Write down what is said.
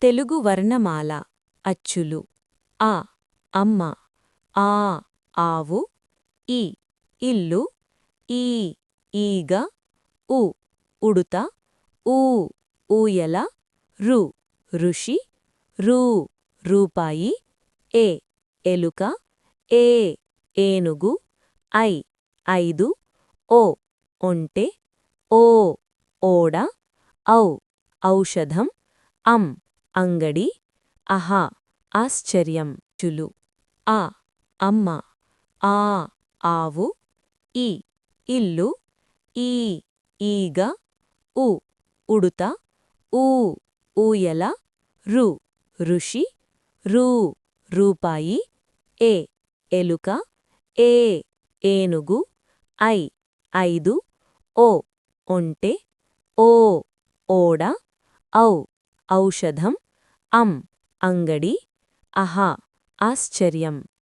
తెలుగు వర్ణమాల అచ్చులు ఆ అమ్మ ఆ ఆవు ఈ ఇల్లు ఈ ఈగ ఉ ఉడుత ఊ ఊయల రు ఋషి రు రూపాయి ఏ ఎలుక ఏ ఏనుగు ఐ ఐదు ఓ ఒంటె ఓ ఓడ ఔ ఔషధం అం అంగడి అహ ఆశ్చర్యం చులు ఆ అమ్మ ఆ ఆవు ఈ ఇల్లు ఈ ఈగ ఉ ఉడుత ఊ ఊయల రు ఋషి రు రూపాయి ఏ ఎలుక ఏ ఏనుగు ఐ ఐదు ఓ ఒంటె ఓ ఓడ ఔ ఔషధం అం అంగడి అహ ఆశ్చర్యం